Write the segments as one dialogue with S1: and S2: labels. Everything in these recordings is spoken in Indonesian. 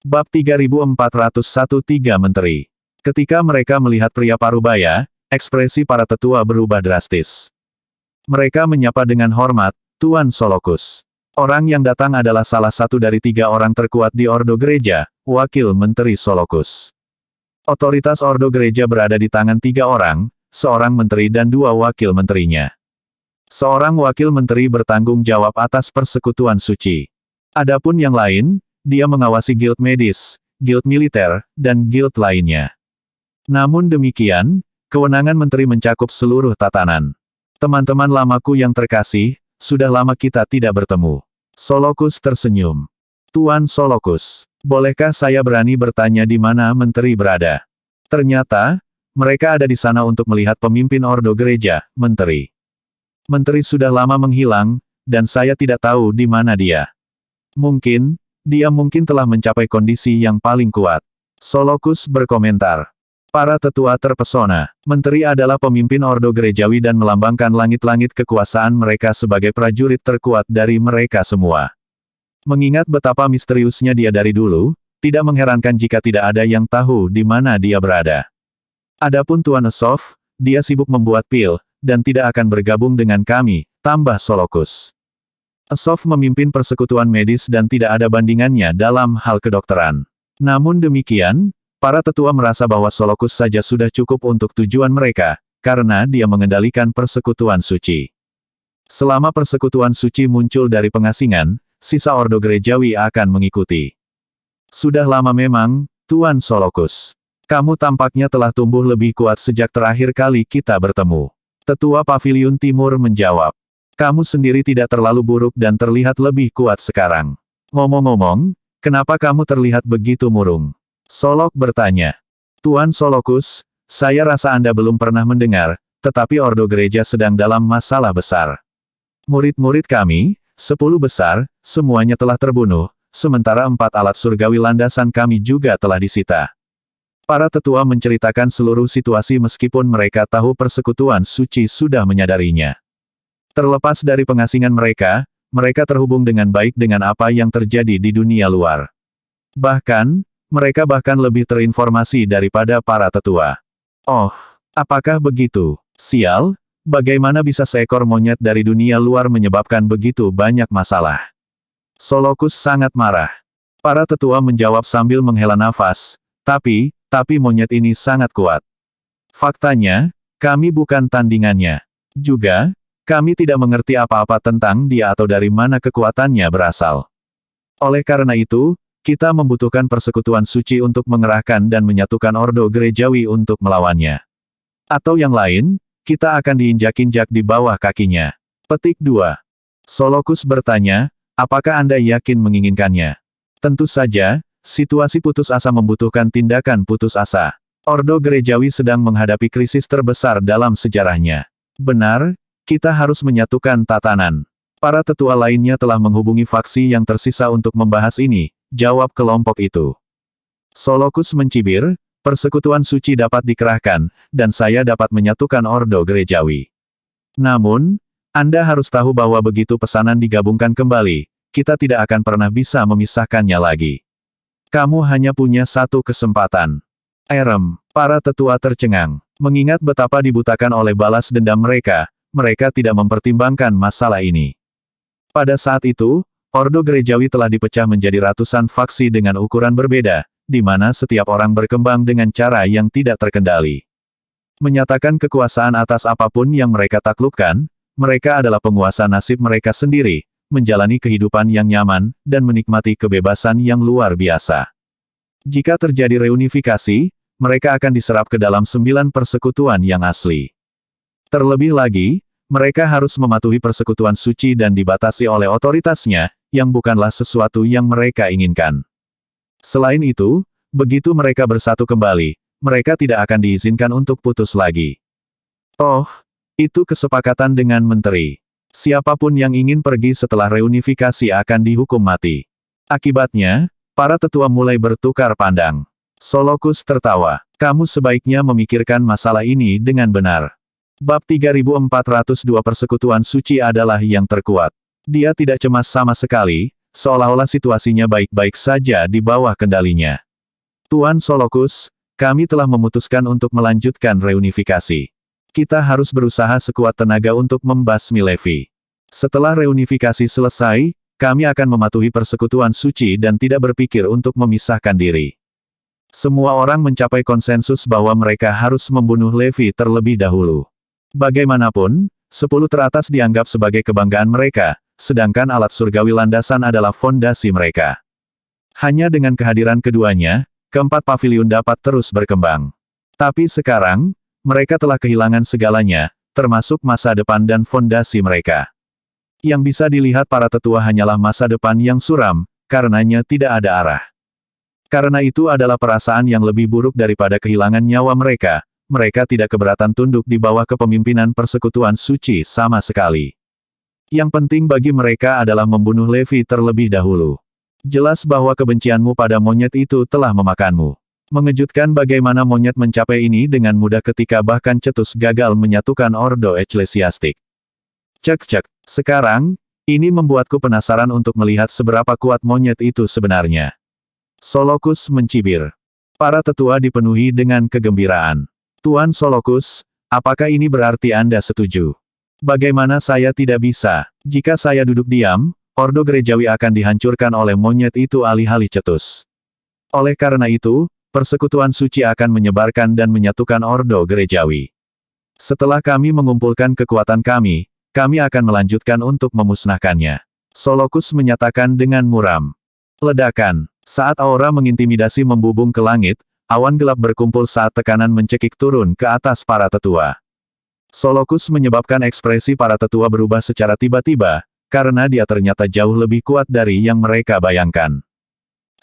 S1: Bab 3401 Tiga Menteri. Ketika mereka melihat pria parubaya, ekspresi para tetua berubah drastis. Mereka menyapa dengan hormat, Tuan Solokus. Orang yang datang adalah salah satu dari 3 orang terkuat di Ordo Gereja, Wakil Menteri Solokus. Otoritas Ordo Gereja berada di tangan 3 orang, seorang menteri dan 2 wakil menterinya. Seorang wakil menteri bertanggung jawab atas persekutuan suci. Adapun yang lain, dia mengawasi guild medis, guild militer, dan guild lainnya. Namun demikian, kewenangan menteri mencakup seluruh tatanan. Teman-teman lamaku yang terkasih, sudah lama kita tidak bertemu. Solokus tersenyum. Tuan Solokus, bolehkah saya berani bertanya di mana menteri berada? Ternyata, mereka ada di sana untuk melihat pemimpin Ordo Gereja, menteri. Menteri sudah lama menghilang, dan saya tidak tahu di mana dia. Dia mungkin telah mencapai kondisi yang paling kuat. Solokus berkomentar. Para tetua terpesona. Menteri adalah pemimpin Ordo Gerejawi dan melambangkan langit-langit kekuasaan mereka sebagai prajurit terkuat dari mereka semua. Mengingat betapa misteriusnya dia dari dulu, tidak mengherankan jika tidak ada yang tahu di mana dia berada. Adapun Tuan Esov, dia sibuk membuat pil, dan tidak akan bergabung dengan kami, tambah Solokus. Esov memimpin persekutuan medis dan tidak ada bandingannya dalam hal kedokteran. Namun demikian, para tetua merasa bahwa Solokus saja sudah cukup untuk tujuan mereka, karena dia mengendalikan persekutuan suci. Selama persekutuan suci muncul dari pengasingan, sisa Ordo Gerejawi akan mengikuti. Sudah lama memang, Tuan Solokus. Kamu tampaknya telah tumbuh lebih kuat sejak terakhir kali kita bertemu. Tetua Paviliun Timur menjawab. Kamu sendiri tidak terlalu buruk dan terlihat lebih kuat sekarang. Ngomong-ngomong, kenapa kamu terlihat begitu murung? Solok bertanya. Tuan Solokus, saya rasa Anda belum pernah mendengar, tetapi Ordo Gereja sedang dalam masalah besar. Murid-murid kami, 10 besar, semuanya telah terbunuh, sementara 4 alat surgawi landasan kami juga telah disita. Para tetua menceritakan seluruh situasi meskipun mereka tahu persekutuan suci sudah menyadarinya. Terlepas dari pengasingan mereka, mereka terhubung dengan baik dengan apa yang terjadi di dunia luar. Mereka bahkan lebih terinformasi daripada para tetua. Oh, apakah begitu? Sial, bagaimana bisa seekor monyet dari dunia luar menyebabkan begitu banyak masalah? Solokus sangat marah. Para tetua menjawab sambil menghela nafas, tapi monyet ini sangat kuat. Faktanya, kami bukan tandingannya. Juga, kami tidak mengerti apa-apa tentang dia atau dari mana kekuatannya berasal. Oleh karena itu, kita membutuhkan persekutuan suci untuk mengerahkan dan menyatukan Ordo Gerejawi untuk melawannya. Atau yang lain, kita akan diinjak-injak di bawah kakinya. Petik 2. Solokus bertanya, apakah Anda yakin menginginkannya? Tentu saja, situasi putus asa membutuhkan tindakan putus asa. Ordo Gerejawi sedang menghadapi krisis terbesar dalam sejarahnya. Benar, kita harus menyatukan tatanan. Para tetua lainnya telah menghubungi faksi yang tersisa untuk membahas ini, jawab kelompok itu. Solokus mencibir, persekutuan suci dapat dikerahkan, dan saya dapat menyatukan Ordo Gerejawi. Namun, Anda harus tahu bahwa begitu pesanan digabungkan kembali, kita tidak akan pernah bisa memisahkannya lagi. Kamu hanya punya satu kesempatan. Para tetua tercengang. Mengingat betapa dibutakan oleh balas dendam mereka tidak mempertimbangkan masalah ini. Pada saat itu, Ordo Gerejawi telah dipecah menjadi ratusan faksi dengan ukuran berbeda, di mana setiap orang berkembang dengan cara yang tidak terkendali. Menyatakan kekuasaan atas apapun yang mereka taklukkan, mereka adalah penguasa nasib mereka sendiri, menjalani kehidupan yang nyaman, dan menikmati kebebasan yang luar biasa. Jika terjadi reunifikasi, mereka akan diserap ke dalam 9 persekutuan yang asli. Terlebih lagi, mereka harus mematuhi persekutuan suci dan dibatasi oleh otoritasnya, yang bukanlah sesuatu yang mereka inginkan. Selain itu, begitu mereka bersatu kembali, mereka tidak akan diizinkan untuk putus lagi. Oh, itu kesepakatan dengan menteri. Siapapun yang ingin pergi setelah reunifikasi akan dihukum mati. Akibatnya, para tetua mulai bertukar pandang. Solokus tertawa. Kamu sebaiknya memikirkan masalah ini dengan benar. Bab 3402 Persekutuan Suci adalah yang terkuat. Dia tidak cemas sama sekali, seolah-olah situasinya baik-baik saja di bawah kendalinya. Tuan Solokus, kami telah memutuskan untuk melanjutkan reunifikasi. Kita harus berusaha sekuat tenaga untuk membasmi Levi. Setelah reunifikasi selesai, kami akan mematuhi persekutuan suci dan tidak berpikir untuk memisahkan diri. Semua orang mencapai konsensus bahwa mereka harus membunuh Levi terlebih dahulu. Bagaimanapun, 10 teratas dianggap sebagai kebanggaan mereka, sedangkan alat surgawi landasan adalah fondasi mereka. Hanya dengan kehadiran keduanya, keempat paviliun dapat terus berkembang. Tapi sekarang, mereka telah kehilangan segalanya, termasuk masa depan dan fondasi mereka. Yang bisa dilihat para tetua hanyalah masa depan yang suram, karenanya tidak ada arah. Karena itu adalah perasaan yang lebih buruk daripada kehilangan nyawa mereka, mereka tidak keberatan tunduk di bawah kepemimpinan persekutuan suci sama sekali. Yang penting bagi mereka adalah membunuh Levi terlebih dahulu. Jelas bahwa kebencianmu pada monyet itu telah memakanmu. Mengejutkan bagaimana monyet mencapai ini dengan mudah ketika bahkan Cetus gagal menyatukan Ordo Eklesiastik. Cek-cek. Sekarang, ini membuatku penasaran untuk melihat seberapa kuat monyet itu sebenarnya. Solokus mencibir. Para tetua dipenuhi dengan kegembiraan. Tuan Solokus, apakah ini berarti Anda setuju? Bagaimana saya tidak bisa? Jika saya duduk diam, Ordo Gerejawi akan dihancurkan oleh monyet itu, alih-alih Cetus. Oleh karena itu, persekutuan suci akan menyebarkan dan menyatukan Ordo Gerejawi. Setelah kami mengumpulkan kekuatan kami akan melanjutkan untuk memusnahkannya. Solokus menyatakan dengan muram. Ledakan. Saat aura mengintimidasi membubung ke langit, awan gelap berkumpul saat tekanan mencekik turun ke atas para tetua. Solokus menyebabkan ekspresi para tetua berubah secara tiba-tiba, karena dia ternyata jauh lebih kuat dari yang mereka bayangkan.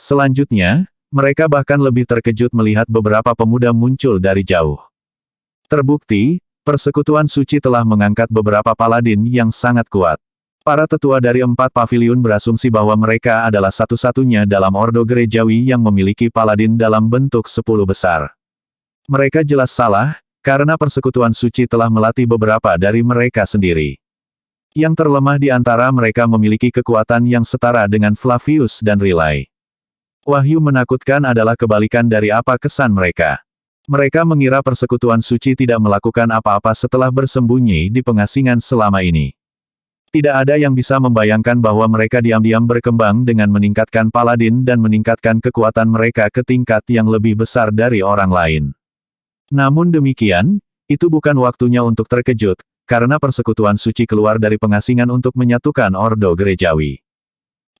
S1: Selanjutnya, mereka bahkan lebih terkejut melihat beberapa pemuda muncul dari jauh. Terbukti, persekutuan suci telah mengangkat beberapa paladin yang sangat kuat. Para tetua dari 4 paviliun berasumsi bahwa mereka adalah satu-satunya dalam Ordo Gerejawi yang memiliki paladin dalam bentuk 10 besar. Mereka jelas salah, karena persekutuan suci telah melatih beberapa dari mereka sendiri. Yang terlemah di antara mereka memiliki kekuatan yang setara dengan Flavius dan Riley. Wahyu menakutkan adalah kebalikan dari apa kesan mereka. Mereka mengira persekutuan suci tidak melakukan apa-apa setelah bersembunyi di pengasingan selama ini. Tidak ada yang bisa membayangkan bahwa mereka diam-diam berkembang dengan meningkatkan paladin dan meningkatkan kekuatan mereka ke tingkat yang lebih besar dari orang lain. Namun demikian, itu bukan waktunya untuk terkejut, karena persekutuan suci keluar dari pengasingan untuk menyatukan Ordo Gerejawi.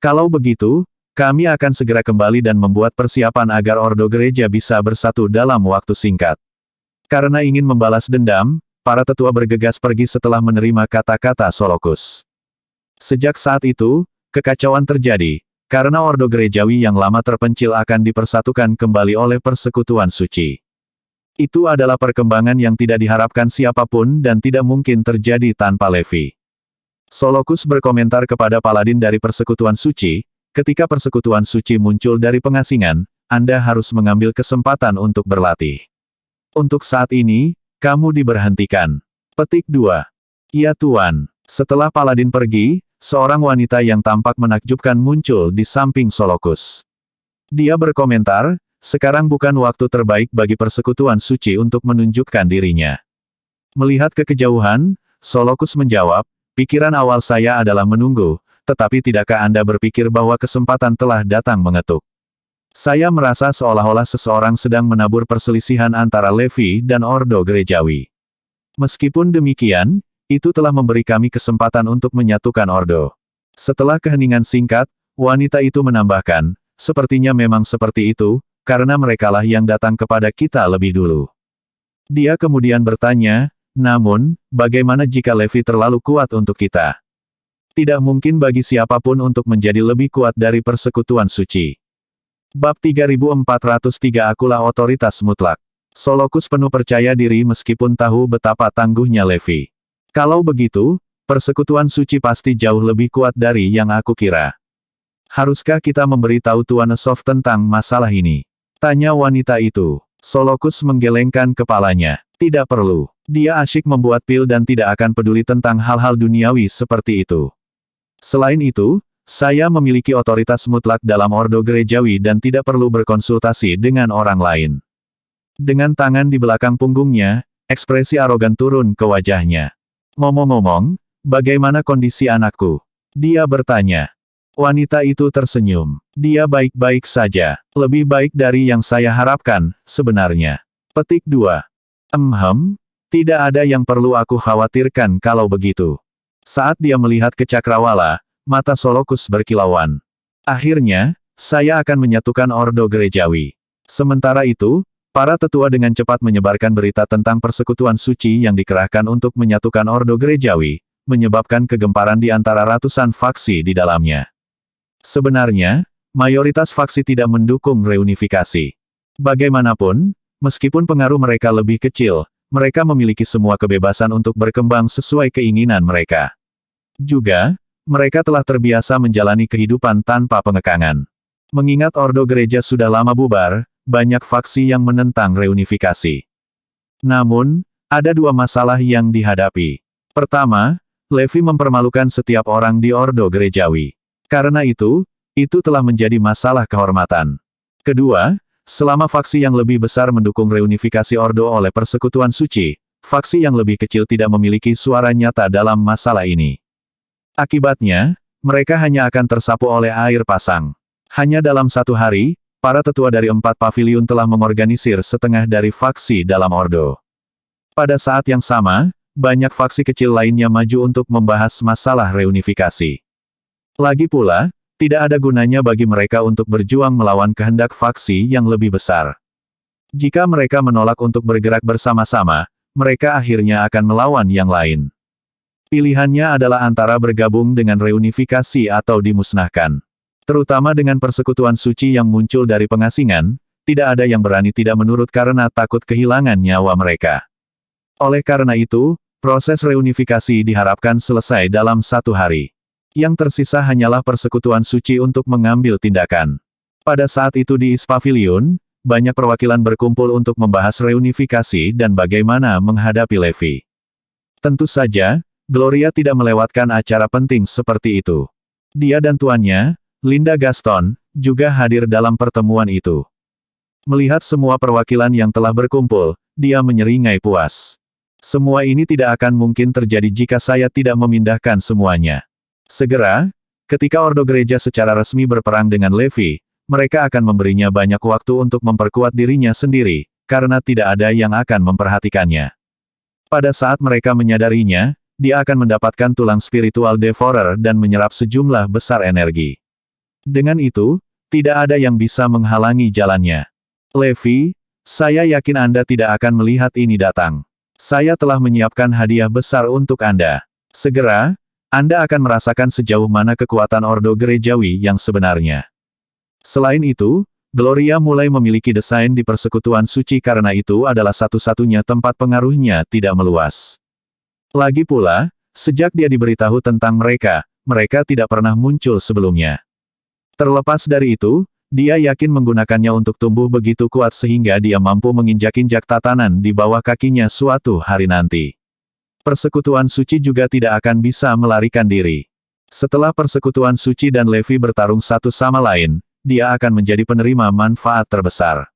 S1: Kalau begitu, kami akan segera kembali dan membuat persiapan agar Ordo Gereja bisa bersatu dalam waktu singkat. Karena ingin membalas dendam, para tetua bergegas pergi setelah menerima kata-kata Solokus. Sejak saat itu, kekacauan terjadi, karena Ordo Gerejawi yang lama terpencil akan dipersatukan kembali oleh persekutuan suci. Itu adalah perkembangan yang tidak diharapkan siapapun dan tidak mungkin terjadi tanpa Levi. Solokus berkomentar kepada paladin dari persekutuan suci, ketika persekutuan suci muncul dari pengasingan, Anda harus mengambil kesempatan untuk berlatih. Untuk saat ini, kamu diberhentikan. Petik 2. Iya Tuan. Setelah paladin pergi, seorang wanita yang tampak menakjubkan muncul di samping Solokus. Dia berkomentar, sekarang bukan waktu terbaik bagi persekutuan suci untuk menunjukkan dirinya. Melihat ke kejauhan, Solokus menjawab, pikiran awal saya adalah menunggu, tetapi tidakkah Anda berpikir bahwa kesempatan telah datang mengetuk? Saya merasa seolah-olah seseorang sedang menabur perselisihan antara Levi dan Ordo Gerejawi. Meskipun demikian, itu telah memberi kami kesempatan untuk menyatukan Ordo. Setelah keheningan singkat, wanita itu menambahkan, sepertinya memang seperti itu, karena merekalah yang datang kepada kita lebih dulu. Dia kemudian bertanya, namun, bagaimana jika Levi terlalu kuat untuk kita? Tidak mungkin bagi siapapun untuk menjadi lebih kuat dari persekutuan suci. Bab 3403 Akulah otoritas mutlak. Solokus penuh percaya diri meskipun tahu betapa tangguhnya Levi. Kalau begitu, persekutuan suci pasti jauh lebih kuat dari yang aku kira. Haruskah kita memberitahu Tuan Esov tentang masalah ini? Tanya wanita itu. Solokus menggelengkan kepalanya. Tidak perlu. Dia asyik membuat pil dan tidak akan peduli tentang hal-hal duniawi seperti itu. Selain itu, saya memiliki otoritas mutlak dalam Ordo Gerejawi dan tidak perlu berkonsultasi dengan orang lain. Dengan tangan di belakang punggungnya, ekspresi arogan turun ke wajahnya. Ngomong-ngomong, bagaimana kondisi anakku? Dia bertanya. Wanita itu tersenyum. Dia baik-baik saja. Lebih baik dari yang saya harapkan, sebenarnya. Petik 2. Tidak ada yang perlu aku khawatirkan kalau begitu. Saat dia melihat ke cakrawala, mata Solokus berkilauan. Akhirnya, saya akan menyatukan Ordo Gerejawi. Sementara itu, para tetua dengan cepat menyebarkan berita tentang persekutuan suci yang dikerahkan untuk menyatukan Ordo Gerejawi, menyebabkan kegemparan di antara ratusan faksi di dalamnya. Sebenarnya, mayoritas faksi tidak mendukung reunifikasi. Bagaimanapun, meskipun pengaruh mereka lebih kecil, mereka memiliki semua kebebasan untuk berkembang sesuai keinginan mereka. Juga, mereka telah terbiasa menjalani kehidupan tanpa pengekangan. Mengingat Ordo Gereja sudah lama bubar, banyak faksi yang menentang reunifikasi. Namun, ada dua masalah yang dihadapi. Pertama, Levi mempermalukan setiap orang di Ordo Gerejawi. Karena itu telah menjadi masalah kehormatan. Kedua, selama faksi yang lebih besar mendukung reunifikasi Ordo oleh persekutuan suci, faksi yang lebih kecil tidak memiliki suara nyata dalam masalah ini. Akibatnya, mereka hanya akan tersapu oleh air pasang. Hanya dalam satu hari, para tetua dari 4 paviliun telah mengorganisir setengah dari faksi dalam Ordo. Pada saat yang sama, banyak faksi kecil lainnya maju untuk membahas masalah reunifikasi. Lagi pula, tidak ada gunanya bagi mereka untuk berjuang melawan kehendak faksi yang lebih besar. Jika mereka menolak untuk bergerak bersama-sama, mereka akhirnya akan melawan yang lain. Pilihannya adalah antara bergabung dengan reunifikasi atau dimusnahkan. Terutama dengan persekutuan suci yang muncul dari pengasingan, tidak ada yang berani tidak menurut karena takut kehilangan nyawa mereka. Oleh karena itu, proses reunifikasi diharapkan selesai dalam 1 hari. Yang tersisa hanyalah persekutuan suci untuk mengambil tindakan. Pada saat itu di East Pavilion, banyak perwakilan berkumpul untuk membahas reunifikasi dan bagaimana menghadapi Levi. Tentu saja, Gloria tidak melewatkan acara penting seperti itu. Dia dan tuannya, Linda Gaston, juga hadir dalam pertemuan itu. Melihat semua perwakilan yang telah berkumpul, dia menyeringai puas. Semua ini tidak akan mungkin terjadi jika saya tidak memindahkan semuanya. Segera, ketika Ordo Gereja secara resmi berperang dengan Levi, mereka akan memberinya banyak waktu untuk memperkuat dirinya sendiri, karena tidak ada yang akan memperhatikannya. Pada saat mereka menyadarinya, dia akan mendapatkan tulang spiritual Devourer dan menyerap sejumlah besar energi. Dengan itu, tidak ada yang bisa menghalangi jalannya. Levi, saya yakin Anda tidak akan melihat ini datang. Saya telah menyiapkan hadiah besar untuk Anda. Segera, Anda akan merasakan sejauh mana kekuatan Ordo Gerejawi yang sebenarnya. Selain itu, Gloria mulai memiliki desain di persekutuan suci karena itu adalah satu-satunya tempat pengaruhnya tidak meluas. Lagi pula, sejak dia diberitahu tentang mereka tidak pernah muncul sebelumnya. Terlepas dari itu, dia yakin menggunakannya untuk tumbuh begitu kuat sehingga dia mampu menginjak-injak tatanan di bawah kakinya suatu hari nanti. Persekutuan suci juga tidak akan bisa melarikan diri. Setelah persekutuan suci dan Levi bertarung satu sama lain, dia akan menjadi penerima manfaat terbesar.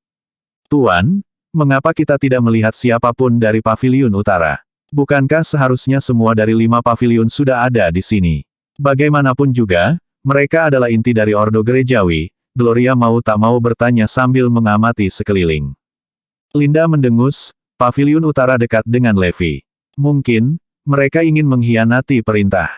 S1: Tuan, mengapa kita tidak melihat siapapun dari Paviliun Utara? Bukankah seharusnya semua dari 5 paviliun sudah ada di sini? Bagaimanapun juga, mereka adalah inti dari Ordo Gerejawi, Gloria mau tak mau bertanya sambil mengamati sekeliling. Linda mendengus, Paviliun Utara dekat dengan Levi. Mungkin, mereka ingin mengkhianati perintah.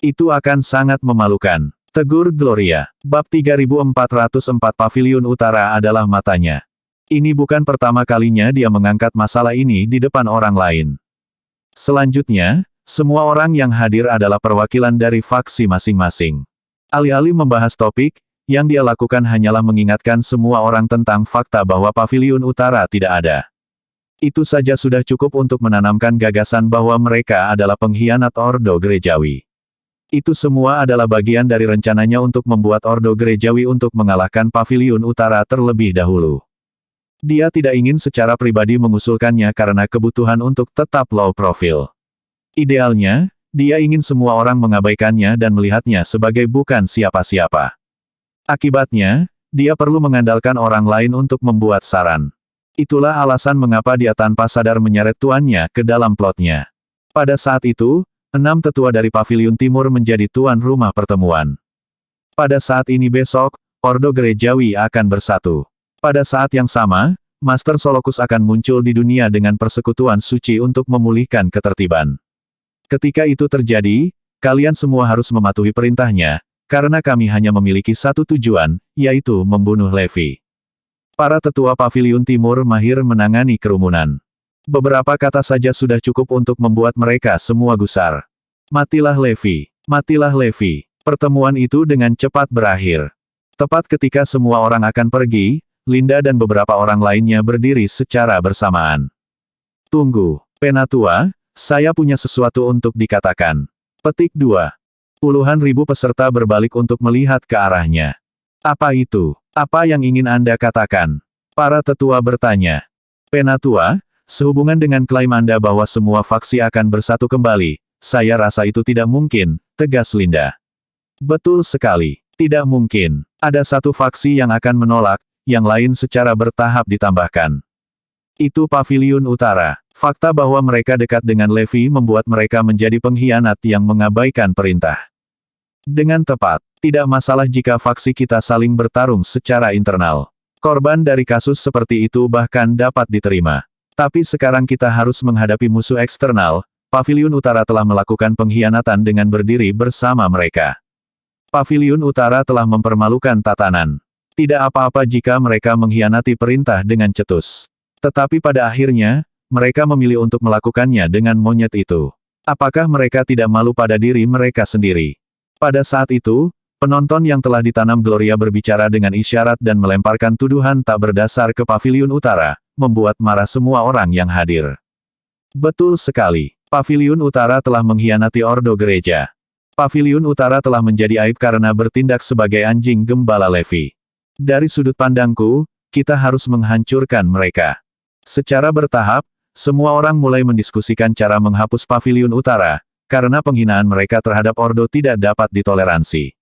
S1: Itu akan sangat memalukan. Tegur Gloria. Bab 3404 Paviliun Utara adalah matanya. Ini bukan pertama kalinya dia mengangkat masalah ini di depan orang lain. Selanjutnya, semua orang yang hadir adalah perwakilan dari faksi masing-masing. Alih-alih membahas topik, yang dia lakukan hanyalah mengingatkan semua orang tentang fakta bahwa Paviliun Utara tidak ada. Itu saja sudah cukup untuk menanamkan gagasan bahwa mereka adalah pengkhianat Ordo Gerejawi. Itu semua adalah bagian dari rencananya untuk membuat Ordo Gerejawi untuk mengalahkan Paviliun Utara terlebih dahulu. Dia tidak ingin secara pribadi mengusulkannya karena kebutuhan untuk tetap low profile. Idealnya, Dia ingin semua orang mengabaikannya dan melihatnya sebagai bukan siapa-siapa. Akibatnya, dia perlu mengandalkan orang lain untuk membuat saran. Itulah alasan mengapa dia tanpa sadar menyeret tuannya ke dalam plotnya. Pada saat itu, 6 tetua dari Paviliun Timur menjadi tuan rumah pertemuan. Pada saat ini besok, Ordo Gerejawi akan bersatu. Pada saat yang sama, Master Solokus akan muncul di dunia dengan persekutuan suci untuk memulihkan ketertiban. Ketika itu terjadi, kalian semua harus mematuhi perintahnya, karena kami hanya memiliki satu tujuan, yaitu membunuh Levi. Para tetua Paviliun Timur mahir menangani kerumunan. Beberapa kata saja sudah cukup untuk membuat mereka semua gusar. Matilah Levi, matilah Levi. Pertemuan itu dengan cepat berakhir. Tepat ketika semua orang akan pergi, Linda dan beberapa orang lainnya berdiri secara bersamaan. Tunggu, Penatua, saya punya sesuatu untuk dikatakan. Petik 2. Puluhan ribu peserta berbalik untuk melihat ke arahnya. Apa itu? Apa yang ingin Anda katakan? Para tetua bertanya. Penatua, sehubungan dengan klaim Anda bahwa semua faksi akan bersatu kembali, saya rasa itu tidak mungkin, tegas Linda. Betul sekali, tidak mungkin. Ada satu faksi yang akan menolak, yang lain secara bertahap ditambahkan. Itu Paviliun Utara. Fakta bahwa mereka dekat dengan Levi membuat mereka menjadi pengkhianat yang mengabaikan perintah. Dengan tepat, tidak masalah jika faksi kita saling bertarung secara internal. Korban dari kasus seperti itu bahkan dapat diterima. Tapi sekarang kita harus menghadapi musuh eksternal. Paviliun Utara telah melakukan pengkhianatan dengan berdiri bersama mereka. Paviliun Utara telah mempermalukan tatanan. Tidak apa-apa jika mereka mengkhianati perintah dengan cetus. Tetapi pada akhirnya, mereka memilih untuk melakukannya dengan monyet itu. Apakah mereka tidak malu pada diri mereka sendiri? Pada saat itu, penonton yang telah ditanam Gloria berbicara dengan isyarat dan melemparkan tuduhan tak berdasar ke Paviliun Utara, membuat marah semua orang yang hadir. Betul sekali, Paviliun Utara telah mengkhianati Ordo Gereja. Paviliun Utara telah menjadi aib karena bertindak sebagai anjing gembala Levi. Dari sudut pandangku, kita harus menghancurkan mereka. Secara bertahap, semua orang mulai mendiskusikan cara menghapus Paviliun Utara, karena penghinaan mereka terhadap Ordo tidak dapat ditoleransi.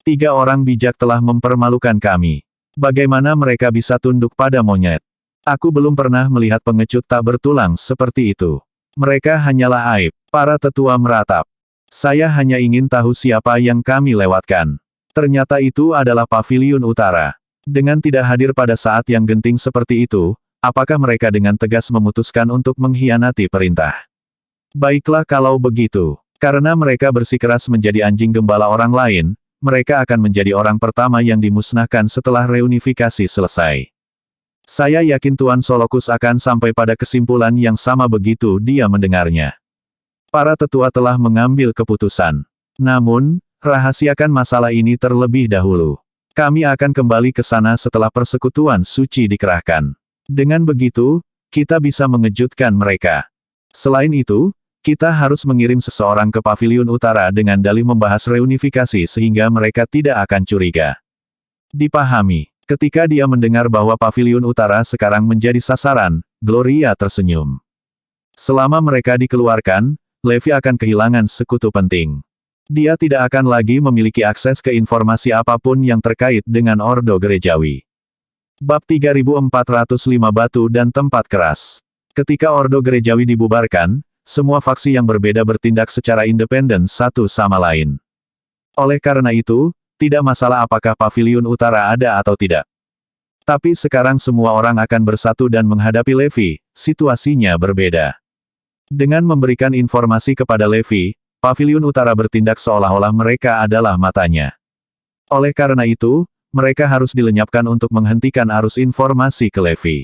S1: 3 orang bijak telah mempermalukan kami. Bagaimana mereka bisa tunduk pada monyet? Aku belum pernah melihat pengecut tak bertulang seperti itu. Mereka hanyalah aib. Para tetua meratap. Saya hanya ingin tahu siapa yang kami lewatkan. Ternyata itu adalah Paviliun Utara. Dengan tidak hadir pada saat yang genting seperti itu, apakah mereka dengan tegas memutuskan untuk mengkhianati perintah? Baiklah kalau begitu. Karena mereka bersikeras menjadi anjing gembala orang lain, mereka akan menjadi orang pertama yang dimusnahkan setelah reunifikasi selesai. Saya yakin Tuan Solokus akan sampai pada kesimpulan yang sama begitu dia mendengarnya. Para tetua telah mengambil keputusan. Namun, rahasiakan masalah ini terlebih dahulu. Kami akan kembali ke sana setelah persekutuan suci dikerahkan. Dengan begitu, kita bisa mengejutkan mereka. Selain itu, kita harus mengirim seseorang ke Paviliun Utara dengan dalih membahas reunifikasi sehingga mereka tidak akan curiga. Dipahami. Ketika dia mendengar bahwa Paviliun Utara sekarang menjadi sasaran, Gloria tersenyum. Selama mereka dikeluarkan, Levi akan kehilangan sekutu penting. Dia tidak akan lagi memiliki akses ke informasi apapun yang terkait dengan Ordo Gerejawi. Bab 3405 Batu dan Tempat Keras. Ketika Ordo Gerejawi dibubarkan, semua faksi yang berbeda bertindak secara independen satu sama lain. Oleh karena itu, tidak masalah apakah Paviliun Utara ada atau tidak. Tapi sekarang semua orang akan bersatu dan menghadapi Levi, situasinya berbeda. Dengan memberikan informasi kepada Levi, Paviliun Utara bertindak seolah-olah mereka adalah matanya. Oleh karena itu, mereka harus dilenyapkan untuk menghentikan arus informasi ke Levi.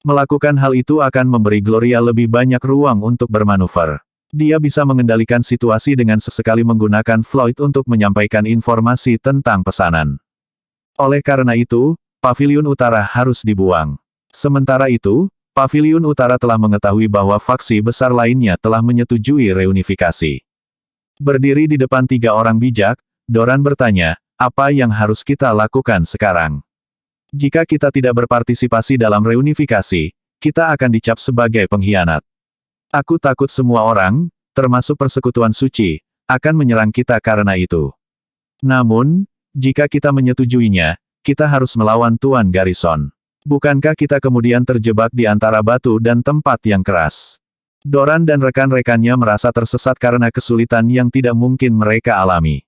S1: Melakukan hal itu akan memberi Gloria lebih banyak ruang untuk bermanuver. Dia bisa mengendalikan situasi dengan sesekali menggunakan Floyd untuk menyampaikan informasi tentang pesanan. Oleh karena itu, Paviliun Utara harus dibuang. Sementara itu, Paviliun Utara telah mengetahui bahwa faksi besar lainnya telah menyetujui reunifikasi. Berdiri di depan 3 orang bijak, Doran bertanya, apa yang harus kita lakukan sekarang? Jika kita tidak berpartisipasi dalam reunifikasi, kita akan dicap sebagai pengkhianat. Aku takut semua orang, termasuk persekutuan suci, akan menyerang kita karena itu. Namun, jika kita menyetujuinya, kita harus melawan Tuan Garrison. Bukankah kita kemudian terjebak di antara batu dan tempat yang keras? Doran dan rekan-rekannya merasa tersesat karena kesulitan yang tidak mungkin mereka alami.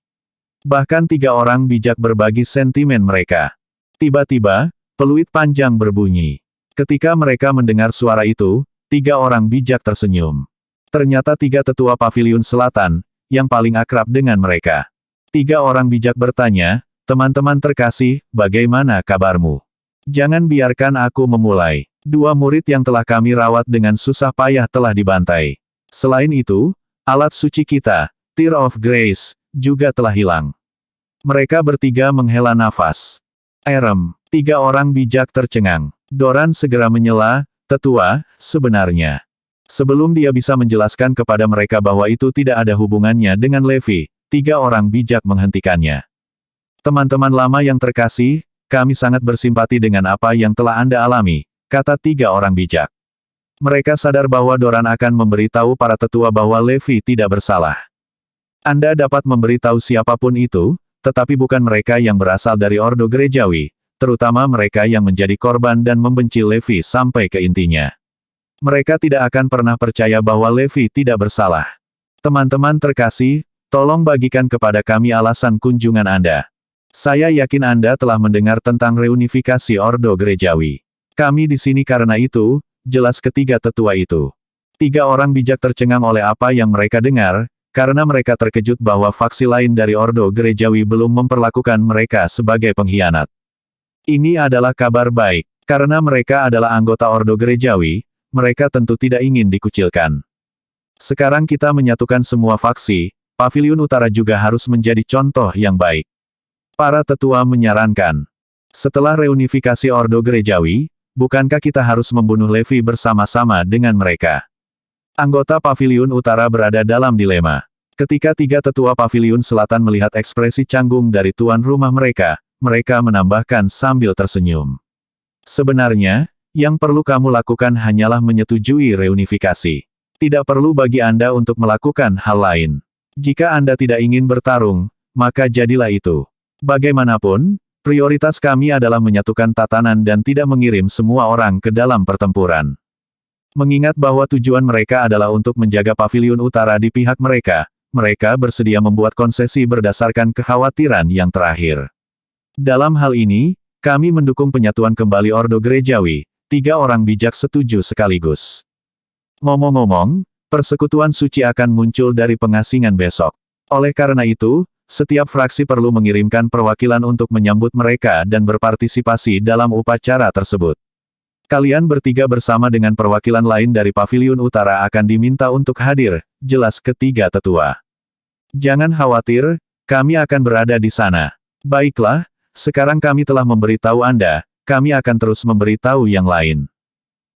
S1: Bahkan 3 orang bijak berbagi sentimen mereka. Tiba-tiba, peluit panjang berbunyi. Ketika mereka mendengar suara itu, 3 orang bijak tersenyum. Ternyata 3 tetua paviliun selatan, yang paling akrab dengan mereka. 3 orang bijak bertanya, "Teman-teman terkasih, bagaimana kabarmu? Jangan biarkan aku memulai. 2 murid yang telah kami rawat dengan susah payah telah dibantai. Selain itu, alat suci kita, Tear of Grace, juga telah hilang." Mereka bertiga menghela nafas. "Erem," 3 orang bijak tercengang. Doran segera menyela, "Tetua, sebenarnya." Sebelum dia bisa menjelaskan kepada mereka bahwa itu tidak ada hubungannya dengan Levi, 3 orang bijak menghentikannya. "Teman-teman lama yang terkasih, kami sangat bersimpati dengan apa yang telah Anda alami," kata 3 orang bijak. Mereka sadar bahwa Doran akan memberitahu para tetua bahwa Levi tidak bersalah. Anda dapat memberitahu siapapun itu, tetapi bukan mereka yang berasal dari Ordo Gerejawi, terutama mereka yang menjadi korban dan membenci Levi sampai ke intinya. Mereka tidak akan pernah percaya bahwa Levi tidak bersalah. Teman-teman terkasih, tolong bagikan kepada kami alasan kunjungan Anda. Saya yakin Anda telah mendengar tentang reunifikasi Ordo Gerejawi. Kami di sini karena itu, jelas ketiga tetua itu. 3 orang bijak tercengang oleh apa yang mereka dengar, karena mereka terkejut bahwa faksi lain dari Ordo Gerejawi belum memperlakukan mereka sebagai pengkhianat. Ini adalah kabar baik, karena mereka adalah anggota Ordo Gerejawi, mereka tentu tidak ingin dikucilkan. Sekarang kita menyatukan semua faksi, Paviliun Utara juga harus menjadi contoh yang baik. Para tetua menyarankan. Setelah reunifikasi Ordo Gerejawi, bukankah kita harus membunuh Levi bersama-sama dengan mereka? Anggota Paviliun Utara berada dalam dilema. Ketika 3 tetua Paviliun Selatan melihat ekspresi canggung dari tuan rumah mereka, mereka menambahkan sambil tersenyum. Sebenarnya, yang perlu kamu lakukan hanyalah menyetujui reunifikasi. Tidak perlu bagi Anda untuk melakukan hal lain. Jika Anda tidak ingin bertarung, maka jadilah itu. Bagaimanapun, prioritas kami adalah menyatukan tatanan dan tidak mengirim semua orang ke dalam pertempuran. Mengingat bahwa tujuan mereka adalah untuk menjaga Paviliun Utara di pihak mereka, mereka bersedia membuat konsesi berdasarkan kekhawatiran yang terakhir. Dalam hal ini, kami mendukung penyatuan kembali Ordo Gerejawi. 3 orang bijak setuju sekaligus. Ngomong-ngomong, persekutuan suci akan muncul dari pengasingan besok. Oleh karena itu, setiap fraksi perlu mengirimkan perwakilan untuk menyambut mereka dan berpartisipasi dalam upacara tersebut. Kalian bertiga bersama dengan perwakilan lain dari Paviliun Utara akan diminta untuk hadir, jelas ketiga tetua. Jangan khawatir, kami akan berada di sana. Baiklah, sekarang kami telah memberitahu Anda, kami akan terus memberitahu yang lain.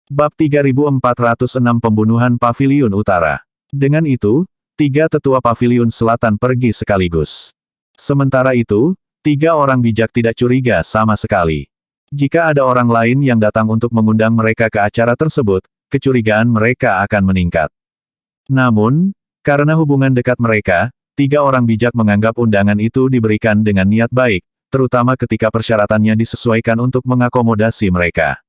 S1: Bab 3406 Pembunuhan Paviliun Utara. Dengan itu, 3 tetua Paviliun Selatan pergi sekaligus. Sementara itu, 3 orang bijak tidak curiga sama sekali. Jika ada orang lain yang datang untuk mengundang mereka ke acara tersebut, kecurigaan mereka akan meningkat. Namun, karena hubungan dekat mereka, 3 orang bijak menganggap undangan itu diberikan dengan niat baik, terutama ketika persyaratannya disesuaikan untuk mengakomodasi mereka.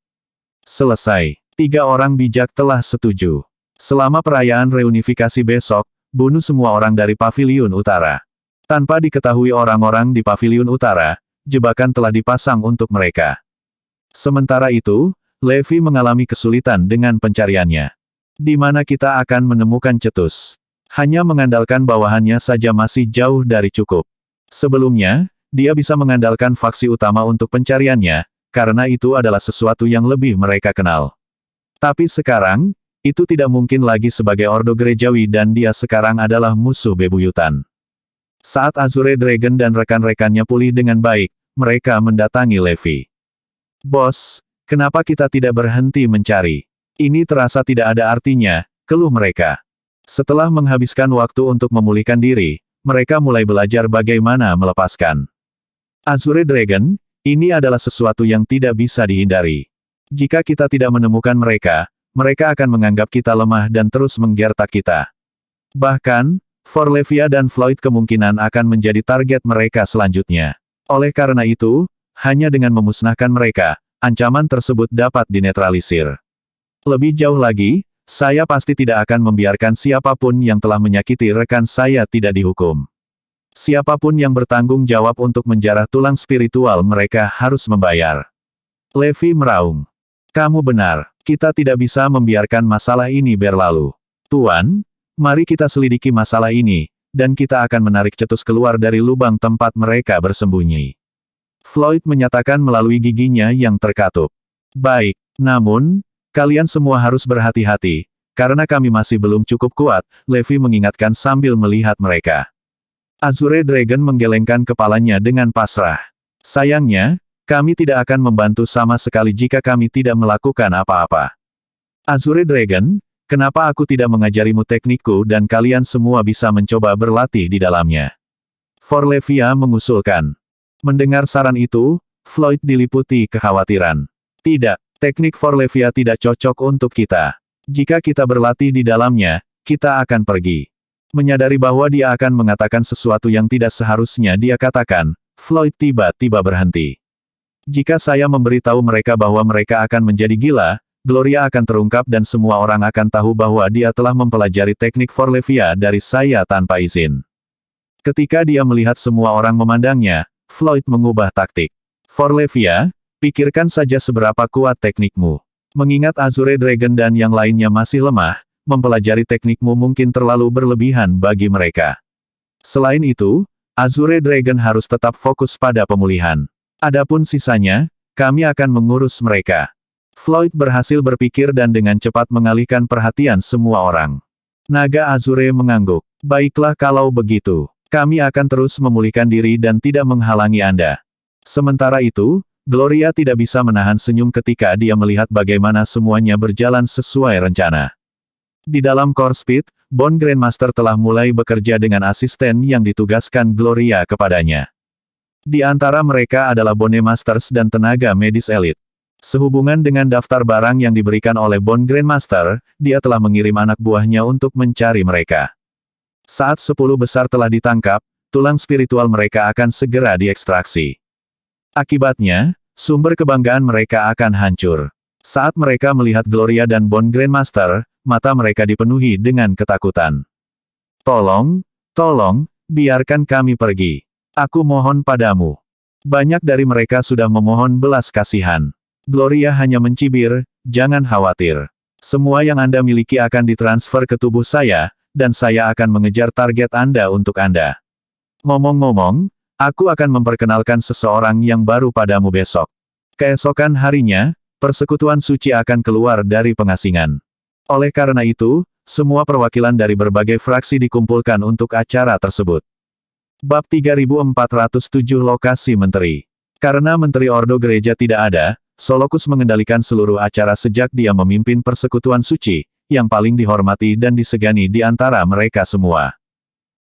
S1: Selesai. 3 orang bijak telah setuju. Selama perayaan reunifikasi besok, bunuh semua orang dari Paviliun Utara. Tanpa diketahui orang-orang di Paviliun Utara, jebakan telah dipasang untuk mereka. Sementara itu, Levi mengalami kesulitan dengan pencariannya. Di mana kita akan menemukan Cetus? Hanya mengandalkan bawahannya saja masih jauh dari cukup. Sebelumnya, dia bisa mengandalkan faksi utama untuk pencariannya, karena itu adalah sesuatu yang lebih mereka kenal. Tapi sekarang, itu tidak mungkin lagi sebagai Ordo Gerejawi dan dia sekarang adalah musuh bebuyutan. Saat Azure Dragon dan rekan-rekannya pulih dengan baik, mereka mendatangi Levi. "Bos, kenapa kita tidak berhenti mencari? Ini terasa tidak ada artinya," keluh mereka. Setelah menghabiskan waktu untuk memulihkan diri, mereka mulai belajar bagaimana melepaskan. Azure Dragon, ini adalah sesuatu yang tidak bisa dihindari. Jika kita tidak menemukan mereka, mereka akan menganggap kita lemah dan terus menggertak kita. Bahkan, Forlevia dan Floyd kemungkinan akan menjadi target mereka selanjutnya. Oleh karena itu, hanya dengan memusnahkan mereka, ancaman tersebut dapat dinetralisir. Lebih jauh lagi, saya pasti tidak akan membiarkan siapapun yang telah menyakiti rekan saya tidak dihukum. Siapapun yang bertanggung jawab untuk menjarah tulang spiritual mereka harus membayar. Levi meraung. Kamu benar, kita tidak bisa membiarkan masalah ini berlalu. Tuan, mari kita selidiki masalah ini, dan kita akan menarik Cetus keluar dari lubang tempat mereka bersembunyi. Floyd menyatakan melalui giginya yang terkatup. Baik, namun, kalian semua harus berhati-hati, karena kami masih belum cukup kuat, Levi mengingatkan sambil melihat mereka. Azure Dragon menggelengkan kepalanya dengan pasrah. Sayangnya, kami tidak akan membantu sama sekali jika kami tidak melakukan apa-apa. Azure Dragon, kenapa aku tidak mengajarimu teknikku dan kalian semua bisa mencoba berlatih di dalamnya? Forlevia mengusulkan. Mendengar saran itu, Floyd diliputi kekhawatiran. Tidak, teknik Forlevia tidak cocok untuk kita. Jika kita berlatih di dalamnya, kita akan pergi. Menyadari bahwa dia akan mengatakan sesuatu yang tidak seharusnya dia katakan, Floyd tiba-tiba berhenti. Jika saya memberitahu mereka bahwa mereka akan menjadi gila, Gloria akan terungkap dan semua orang akan tahu bahwa dia telah mempelajari teknik Forlevia dari saya tanpa izin. Ketika dia melihat semua orang memandangnya, Floyd mengubah taktik. Forlevia, pikirkan saja seberapa kuat teknikmu. Mengingat Azure Dragon dan yang lainnya masih lemah, mempelajari teknikmu mungkin terlalu berlebihan bagi mereka. Selain itu, Azure Dragon harus tetap fokus pada pemulihan. Adapun sisanya, kami akan mengurus mereka. Floyd berhasil berpikir dan dengan cepat mengalihkan perhatian semua orang. Naga Azure mengangguk. Baiklah kalau begitu, kami akan terus memulihkan diri dan tidak menghalangi Anda. Sementara itu, Gloria tidak bisa menahan senyum ketika dia melihat bagaimana semuanya berjalan sesuai rencana. Di dalam Core Speed, Bone Grandmaster telah mulai bekerja dengan asisten yang ditugaskan Gloria kepadanya. Di antara mereka adalah Bone Masters dan tenaga medis elit. Sehubungan dengan daftar barang yang diberikan oleh Bone Grandmaster, dia telah mengirim anak buahnya untuk mencari mereka. Saat 10 besar telah ditangkap, tulang spiritual mereka akan segera diekstraksi. Akibatnya, sumber kebanggaan mereka akan hancur. Saat mereka melihat Gloria dan Bone Grandmaster, mata mereka dipenuhi dengan ketakutan. Tolong, biarkan kami pergi. Aku mohon padamu. Banyak dari mereka sudah memohon belas kasihan. Gloria hanya mencibir, jangan khawatir. Semua yang Anda miliki akan ditransfer ke tubuh saya, dan saya akan mengejar target Anda untuk Anda. Ngomong-ngomong, aku akan memperkenalkan seseorang yang baru padamu besok. Keesokan harinya, persekutuan suci akan keluar dari pengasingan. Oleh karena itu, semua perwakilan dari berbagai fraksi dikumpulkan untuk acara tersebut. Bab 3407 Lokasi Menteri. Karena Menteri Ordo Gereja tidak ada, Solokus mengendalikan seluruh acara sejak dia memimpin persekutuan suci, yang paling dihormati dan disegani di antara mereka semua.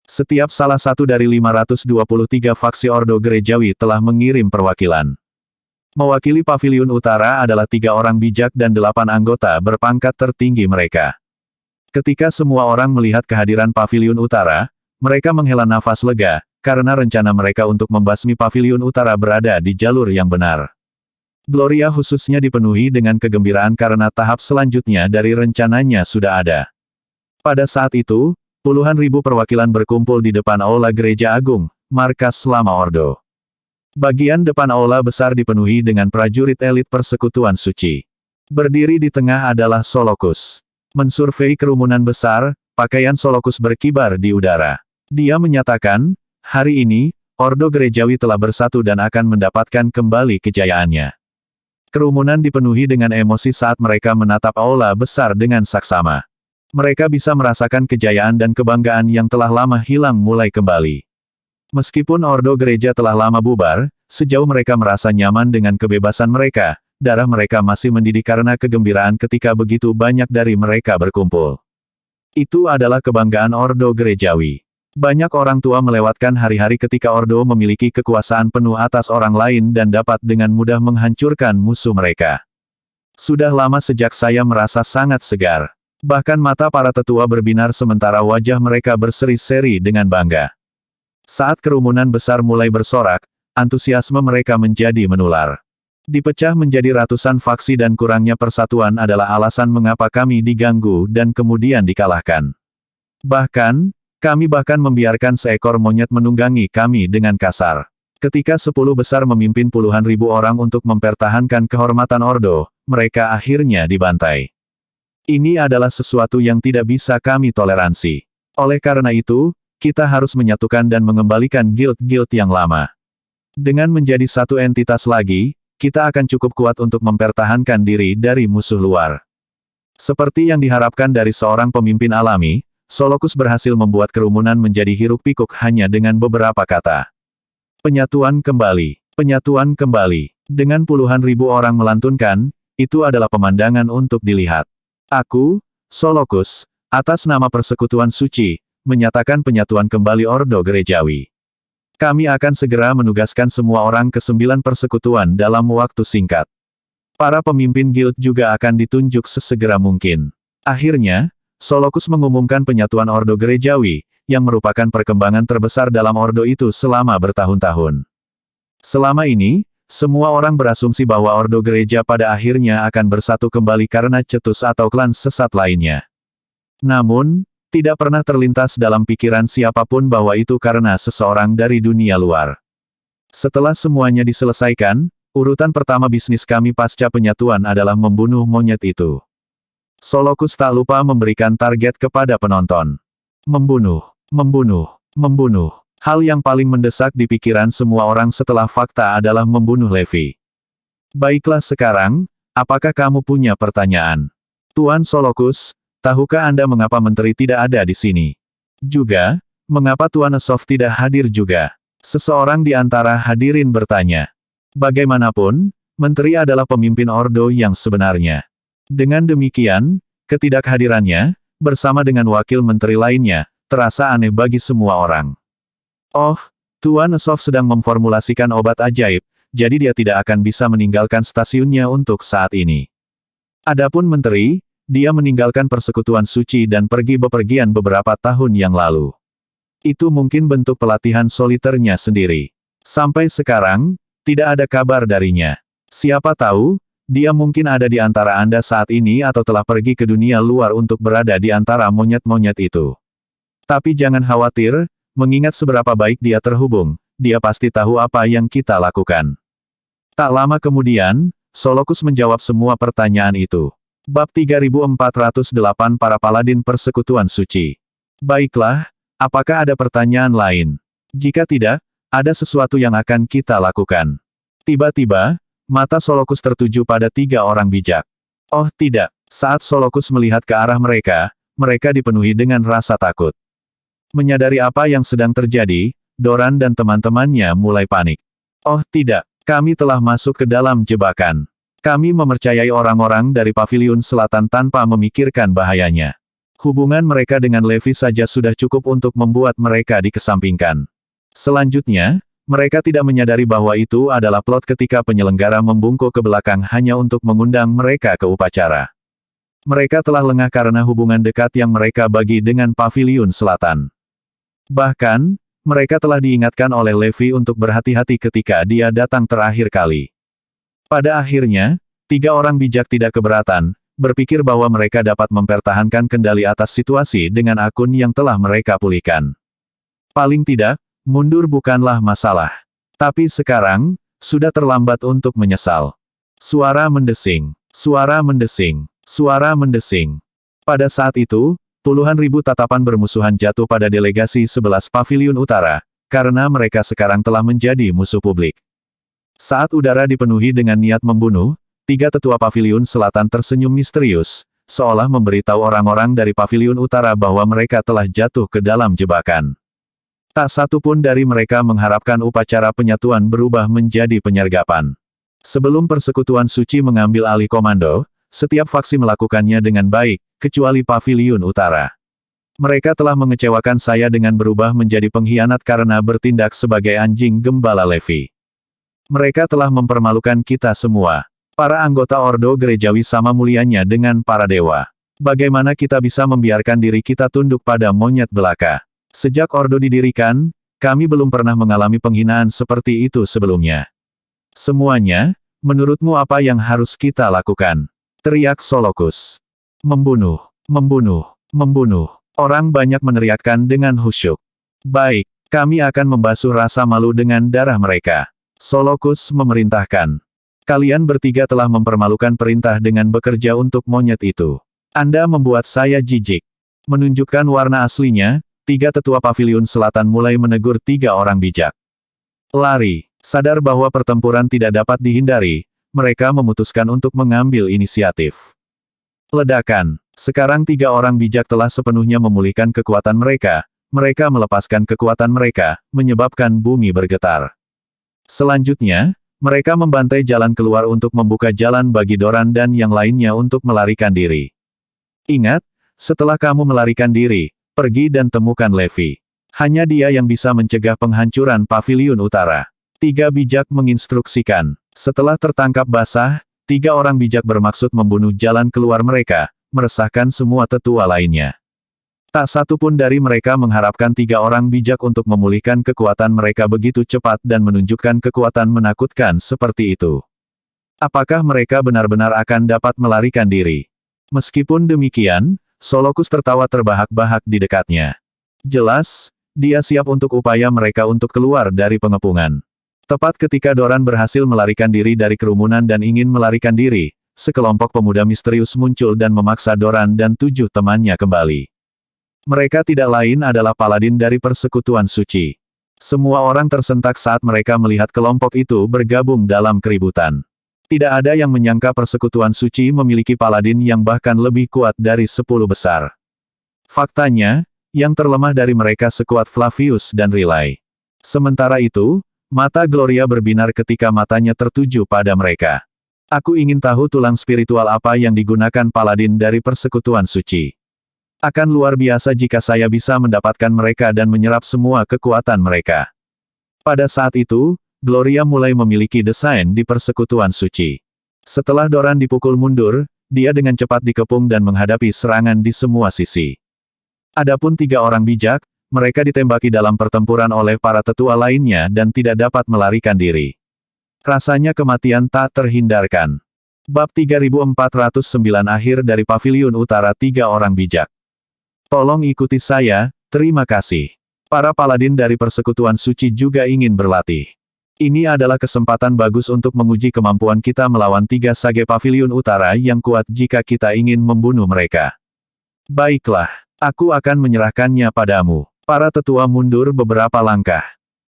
S1: Setiap salah satu dari 523 faksi Ordo Gerejawi telah mengirim perwakilan. Mewakili Paviliun Utara adalah 3 orang bijak dan 8 anggota berpangkat tertinggi mereka. Ketika semua orang melihat kehadiran Paviliun Utara, mereka menghela nafas lega, karena rencana mereka untuk membasmi Paviliun Utara berada di jalur yang benar. Gloria khususnya dipenuhi dengan kegembiraan karena tahap selanjutnya dari rencananya sudah ada. Pada saat itu, puluhan ribu perwakilan berkumpul di depan Aula Gereja Agung, markas Lama Ordo. Bagian depan aula besar dipenuhi dengan prajurit elit persekutuan suci. Berdiri di tengah adalah Solokus. Mensurvei kerumunan besar, pakaian Solokus berkibar di udara. Dia menyatakan, hari ini, Ordo Gerejawi telah bersatu dan akan mendapatkan kembali kejayaannya. Kerumunan dipenuhi dengan emosi saat mereka menatap aula besar dengan saksama. Mereka bisa merasakan kejayaan dan kebanggaan yang telah lama hilang mulai kembali. Meskipun Ordo Gereja telah lama bubar, sejauh mereka merasa nyaman dengan kebebasan mereka, darah mereka masih mendidih karena kegembiraan ketika begitu banyak dari mereka berkumpul. Itu adalah kebanggaan Ordo Gerejawi. Banyak orang tua melewatkan hari-hari ketika Ordo memiliki kekuasaan penuh atas orang lain dan dapat dengan mudah menghancurkan musuh mereka. Sudah lama sejak saya merasa sangat segar. Bahkan mata para tetua berbinar sementara wajah mereka berseri-seri dengan bangga. Saat kerumunan besar mulai bersorak, antusiasme mereka menjadi menular. Dipecah menjadi ratusan faksi dan kurangnya persatuan adalah alasan mengapa kami diganggu dan kemudian dikalahkan. Bahkan, kami bahkan membiarkan seekor monyet menunggangi kami dengan kasar. Ketika 10 besar memimpin puluhan ribu orang untuk mempertahankan kehormatan Ordo, mereka akhirnya dibantai. Ini adalah sesuatu yang tidak bisa kami toleransi. Oleh karena itu, kita harus menyatukan dan mengembalikan guild-guild yang lama. Dengan menjadi satu entitas lagi, kita akan cukup kuat untuk mempertahankan diri dari musuh luar. Seperti yang diharapkan dari seorang pemimpin alami, Solokus berhasil membuat kerumunan menjadi hiruk-pikuk hanya dengan beberapa kata. Penyatuan kembali. Penyatuan kembali. Dengan puluhan ribu orang melantunkan, itu adalah pemandangan untuk dilihat. Aku, Solokus, atas nama Persekutuan Suci, menyatakan penyatuan kembali Ordo Gerejawi. Kami akan segera menugaskan semua orang ke 9 persekutuan dalam waktu singkat. Para pemimpin guild juga akan ditunjuk sesegera mungkin. Akhirnya, Solokus mengumumkan penyatuan Ordo Gerejawi, yang merupakan perkembangan terbesar dalam Ordo itu selama bertahun-tahun. Selama ini, semua orang berasumsi bahwa Ordo Gereja pada akhirnya akan bersatu kembali karena cetus atau klan sesat lainnya. Namun, tidak pernah terlintas dalam pikiran siapapun bahwa itu karena seseorang dari dunia luar. Setelah semuanya diselesaikan, urutan pertama bisnis kami pasca penyatuan adalah membunuh monyet itu. Solokus tak lupa memberikan target kepada penonton. Membunuh, membunuh, membunuh. Hal yang paling mendesak di pikiran semua orang setelah fakta adalah membunuh Levi. Baiklah sekarang, apakah kamu punya pertanyaan? Tuan Solokus, tahukah Anda mengapa menteri tidak ada di sini? Juga, mengapa Tuan Asof tidak hadir juga? Seseorang di antara hadirin bertanya. Bagaimanapun, menteri adalah pemimpin Ordo yang sebenarnya. Dengan demikian, ketidakhadirannya, bersama dengan wakil menteri lainnya, terasa aneh bagi semua orang. Oh, Tuan Asof sedang memformulasikan obat ajaib, jadi dia tidak akan bisa meninggalkan stasiunnya untuk saat ini. Adapun menteri, dia meninggalkan Persekutuan Suci dan pergi bepergian beberapa tahun yang lalu. Itu mungkin bentuk pelatihan soliternya sendiri. Sampai sekarang, tidak ada kabar darinya. Siapa tahu, dia mungkin ada di antara Anda saat ini atau telah pergi ke dunia luar untuk berada di antara monyet-monyet itu. Tapi jangan khawatir, mengingat seberapa baik dia terhubung, dia pasti tahu apa yang kita lakukan. Tak lama kemudian, Solokus menjawab semua pertanyaan itu. Bab 3408 Para Paladin Persekutuan Suci. Baiklah, apakah ada pertanyaan lain? Jika tidak, ada sesuatu yang akan kita lakukan. Tiba-tiba, mata Solokus tertuju pada 3 orang bijak. Oh tidak, saat Solokus melihat ke arah mereka, mereka dipenuhi dengan rasa takut. Menyadari apa yang sedang terjadi, Doran dan teman-temannya mulai panik. Oh tidak, kami telah masuk ke dalam jebakan. Kami mempercayai orang-orang dari Paviliun Selatan tanpa memikirkan bahayanya. Hubungan mereka dengan Levi saja sudah cukup untuk membuat mereka dikesampingkan. Selanjutnya, mereka tidak menyadari bahwa itu adalah plot ketika penyelenggara membungkuk ke belakang hanya untuk mengundang mereka ke upacara. Mereka telah lengah karena hubungan dekat yang mereka bagi dengan Paviliun Selatan. Bahkan, mereka telah diingatkan oleh Levi untuk berhati-hati ketika dia datang terakhir kali. Pada akhirnya, 3 orang bijak tidak keberatan, berpikir bahwa mereka dapat mempertahankan kendali atas situasi dengan akun yang telah mereka pulihkan. Paling tidak, mundur bukanlah masalah. Tapi sekarang, sudah terlambat untuk menyesal. Suara mendesing, suara mendesing, suara mendesing. Pada saat itu, puluhan ribu tatapan bermusuhan jatuh pada delegasi 11 Paviliun Utara, karena mereka sekarang telah menjadi musuh publik. Saat udara dipenuhi dengan niat membunuh, 3 tetua Paviliun Selatan tersenyum misterius, seolah memberitahu orang-orang dari Paviliun Utara bahwa mereka telah jatuh ke dalam jebakan. Tak satu pun dari mereka mengharapkan upacara penyatuan berubah menjadi penyergapan. Sebelum Persekutuan Suci mengambil alih komando, setiap faksi melakukannya dengan baik, kecuali Paviliun Utara. Mereka telah mengecewakan saya dengan berubah menjadi pengkhianat karena bertindak sebagai anjing gembala Levi. Mereka telah mempermalukan kita semua. Para anggota Ordo Gerejawi sama mulianya dengan para dewa. Bagaimana kita bisa membiarkan diri kita tunduk pada monyet belaka? Sejak Ordo didirikan, kami belum pernah mengalami penghinaan seperti itu sebelumnya. Semuanya, menurutmu apa yang harus kita lakukan? Teriak Solokus. Membunuh, membunuh, membunuh. Orang banyak meneriakkan dengan khusyuk. Baik, kami akan membasuh rasa malu dengan darah mereka. Solokus memerintahkan. Kalian bertiga telah mempermalukan perintah dengan bekerja untuk monyet itu. Anda membuat saya jijik. Menunjukkan warna aslinya, 3 tetua paviliun selatan mulai menegur 3 orang bijak. Lari. Sadar bahwa pertempuran tidak dapat dihindari, mereka memutuskan untuk mengambil inisiatif. Ledakan. Sekarang 3 orang bijak telah sepenuhnya memulihkan kekuatan mereka. Mereka melepaskan kekuatan mereka, menyebabkan bumi bergetar. Selanjutnya, mereka membantai jalan keluar untuk membuka jalan bagi Doran dan yang lainnya untuk melarikan diri. Ingat, setelah kamu melarikan diri, pergi dan temukan Levi. Hanya dia yang bisa mencegah penghancuran paviliun utara. 3 bijak menginstruksikan. Setelah tertangkap basah, 3 orang bijak bermaksud membunuh jalan keluar mereka, meresahkan semua tetua lainnya. Tak satu pun dari mereka mengharapkan 3 orang bijak untuk memulihkan kekuatan mereka begitu cepat dan menunjukkan kekuatan menakutkan seperti itu. Apakah mereka benar-benar akan dapat melarikan diri? Meskipun demikian, Solokus tertawa terbahak-bahak di dekatnya. Jelas, dia siap untuk upaya mereka untuk keluar dari pengepungan. Tepat ketika Doran berhasil melarikan diri dari kerumunan dan ingin melarikan diri, sekelompok pemuda misterius muncul dan memaksa Doran dan 7 temannya kembali. Mereka tidak lain adalah paladin dari Persekutuan Suci. Semua orang tersentak saat mereka melihat kelompok itu bergabung dalam keributan. Tidak ada yang menyangka Persekutuan Suci memiliki paladin yang bahkan lebih kuat dari 10 besar. Faktanya, yang terlemah dari mereka sekuat Flavius dan Riley. Sementara itu, mata Gloria berbinar ketika matanya tertuju pada mereka. Aku ingin tahu tulang spiritual apa yang digunakan paladin dari Persekutuan Suci. Akan luar biasa jika saya bisa mendapatkan mereka dan menyerap semua kekuatan mereka. Pada saat itu, Gloria mulai memiliki desain di Persekutuan Suci. Setelah Doran dipukul mundur, dia dengan cepat dikepung dan menghadapi serangan di semua sisi. Adapun 3 orang bijak, mereka ditembaki dalam pertempuran oleh para tetua lainnya dan tidak dapat melarikan diri. Rasanya kematian tak terhindarkan. Bab 3409 akhir dari Paviliun Utara 3 orang bijak. Tolong ikuti saya, terima kasih. Para paladin dari Persekutuan Suci juga ingin berlatih. Ini adalah kesempatan bagus untuk menguji kemampuan kita melawan 3 sage Paviliun Utara yang kuat jika kita ingin membunuh mereka. Baiklah, aku akan menyerahkannya padamu. Para tetua mundur beberapa langkah.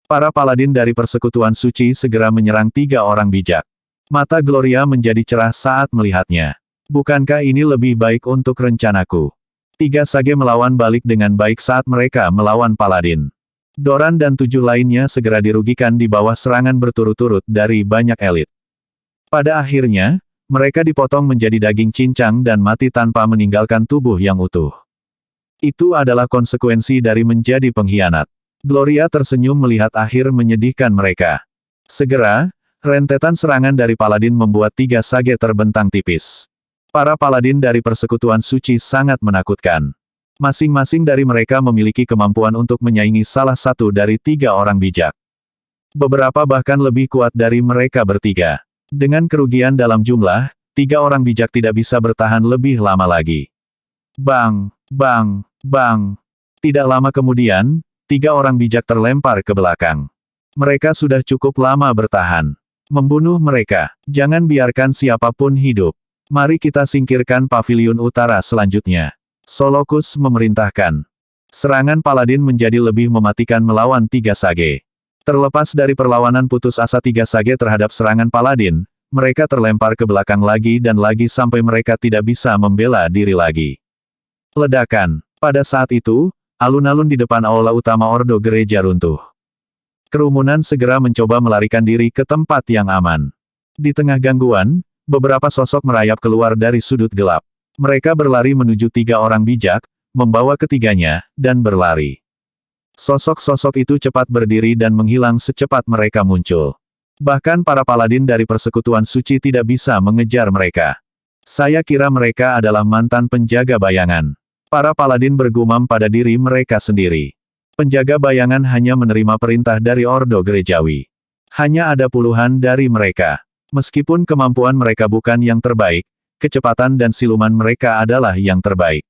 S1: Para paladin dari Persekutuan Suci segera menyerang 3 orang bijak. Mata Gloria menjadi cerah saat melihatnya. Bukankah ini lebih baik untuk rencanaku? 3 sage melawan balik dengan baik saat mereka melawan paladin. Doran dan 7 lainnya segera dirugikan di bawah serangan berturut-turut dari banyak elit. Pada akhirnya, mereka dipotong menjadi daging cincang dan mati tanpa meninggalkan tubuh yang utuh. Itu adalah konsekuensi dari menjadi pengkhianat. Gloria tersenyum melihat akhir menyedihkan mereka. Segera, rentetan serangan dari paladin membuat 3 sage terbentang tipis. Para paladin dari Persekutuan Suci sangat menakutkan. Masing-masing dari mereka memiliki kemampuan untuk menyaingi salah satu dari 3 orang bijak. Beberapa bahkan lebih kuat dari mereka bertiga. Dengan kerugian dalam jumlah, 3 orang bijak tidak bisa bertahan lebih lama lagi. Bang, bang, bang. Tidak lama kemudian, 3 orang bijak terlempar ke belakang. Mereka sudah cukup lama bertahan. Membunuh mereka. Jangan biarkan siapapun hidup. Mari kita singkirkan Paviliun Utara selanjutnya. Solokus memerintahkan. Serangan paladin menjadi lebih mematikan melawan 3 sage. Terlepas dari perlawanan putus asa 3 sage terhadap serangan paladin, mereka terlempar ke belakang lagi dan lagi sampai mereka tidak bisa membela diri lagi. Ledakan. Pada saat itu, alun-alun di depan aula utama Ordo Gereja runtuh. Kerumunan segera mencoba melarikan diri ke tempat yang aman. Di tengah gangguan, beberapa sosok merayap keluar dari sudut gelap. Mereka berlari menuju 3 orang bijak, membawa ketiganya, dan berlari. Sosok-sosok itu cepat berdiri dan menghilang secepat mereka muncul. Bahkan para paladin dari Persekutuan Suci tidak bisa mengejar mereka. Saya kira mereka adalah mantan penjaga bayangan. Para paladin bergumam pada diri mereka sendiri. Penjaga bayangan hanya menerima perintah dari Ordo Gerejawi. Hanya ada puluhan dari mereka. Meskipun kemampuan mereka bukan yang terbaik, kecepatan dan siluman mereka adalah yang terbaik.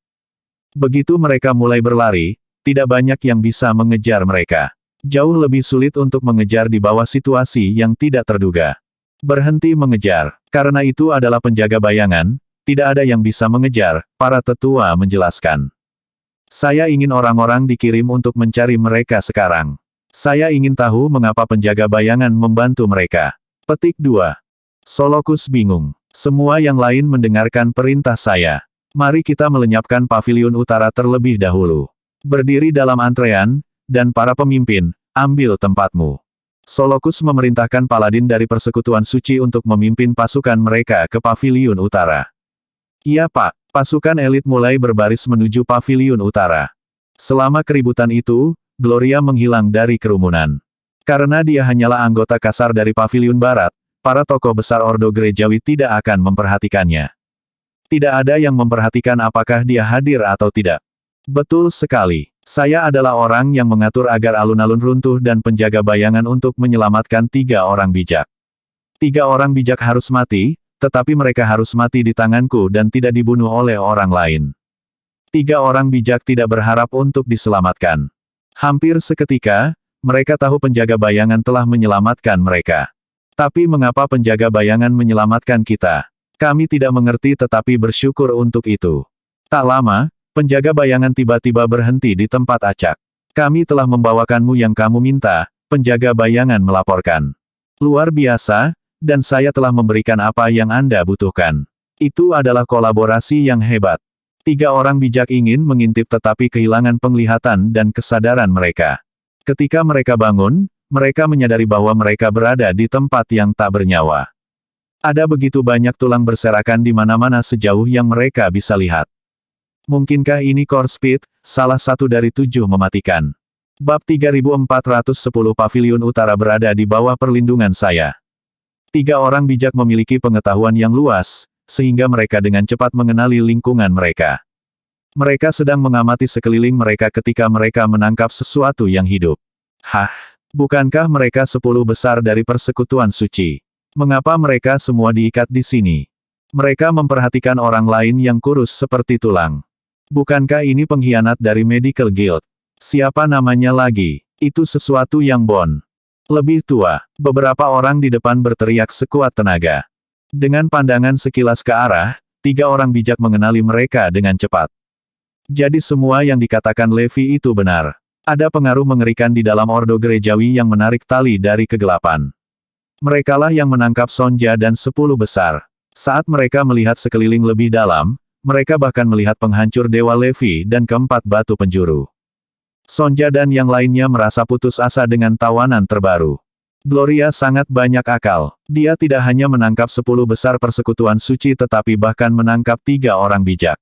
S1: Begitu mereka mulai berlari, tidak banyak yang bisa mengejar mereka. Jauh lebih sulit untuk mengejar di bawah situasi yang tidak terduga. Berhenti mengejar. Karena itu adalah penjaga bayangan, tidak ada yang bisa mengejar, para tetua menjelaskan. Saya ingin orang-orang dikirim untuk mencari mereka sekarang. Saya ingin tahu mengapa penjaga bayangan membantu mereka. Petik 2. Solokus bingung. Semua yang lain mendengarkan perintah saya. Mari kita melenyapkan paviliun utara terlebih dahulu. Berdiri dalam antrean, dan para pemimpin, ambil tempatmu. Solokus memerintahkan paladin dari persekutuan suci untuk memimpin pasukan mereka ke paviliun utara. Iya Pak, pasukan elit mulai berbaris menuju paviliun utara. Selama keributan itu, Gloria menghilang dari kerumunan. Karena dia hanyalah anggota kasar dari paviliun barat, para tokoh besar Ordo Gerejawi tidak akan memperhatikannya. Tidak ada yang memperhatikan apakah dia hadir atau tidak. Betul sekali. Saya adalah orang yang mengatur agar alun-alun runtuh dan penjaga bayangan untuk menyelamatkan 3 orang bijak. 3 orang bijak harus mati, tetapi mereka harus mati di tanganku dan tidak dibunuh oleh orang lain. 3 orang bijak tidak berharap untuk diselamatkan. Hampir seketika, mereka tahu penjaga bayangan telah menyelamatkan mereka. Tapi mengapa penjaga bayangan menyelamatkan kita? Kami tidak mengerti tetapi bersyukur untuk itu. Tak lama, penjaga bayangan tiba-tiba berhenti di tempat acak. Kami telah membawakanmu yang kamu minta, penjaga bayangan melaporkan. Luar biasa, dan saya telah memberikan apa yang Anda butuhkan. Itu adalah kolaborasi yang hebat. 3 orang bijak ingin mengintip tetapi kehilangan penglihatan dan kesadaran mereka. Ketika mereka bangun, mereka menyadari bahwa mereka berada di tempat yang tak bernyawa. Ada begitu banyak tulang berserakan di mana-mana sejauh yang mereka bisa lihat. Mungkinkah ini core speed, salah satu dari 7 mematikan. Bab 3410 Paviliun Utara berada di bawah perlindungan saya. 3 orang bijak memiliki pengetahuan yang luas, sehingga mereka dengan cepat mengenali lingkungan mereka. Mereka sedang mengamati sekeliling mereka ketika mereka menangkap sesuatu yang hidup. Hah? Bukankah mereka 10 besar dari persekutuan suci? Mengapa mereka semua diikat di sini? Mereka memperhatikan orang lain yang kurus seperti tulang. Bukankah ini pengkhianat dari Medical Guild? Siapa namanya lagi? Itu sesuatu yang lebih tua. Beberapa orang di depan berteriak sekuat tenaga. Dengan pandangan sekilas ke arah, 3 orang bijak mengenali mereka dengan cepat. Jadi semua yang dikatakan Levi itu benar. Ada pengaruh mengerikan di dalam Ordo Gerejawi yang menarik tali dari kegelapan. Merekalah yang menangkap Sonja dan 10 besar. Saat mereka melihat sekeliling lebih dalam, mereka bahkan melihat penghancur Dewa Levi dan keempat batu penjuru. Sonja dan yang lainnya merasa putus asa dengan tawanan terbaru. Gloria sangat banyak akal. Dia tidak hanya menangkap 10 besar persekutuan suci tetapi bahkan menangkap 3 orang bijak.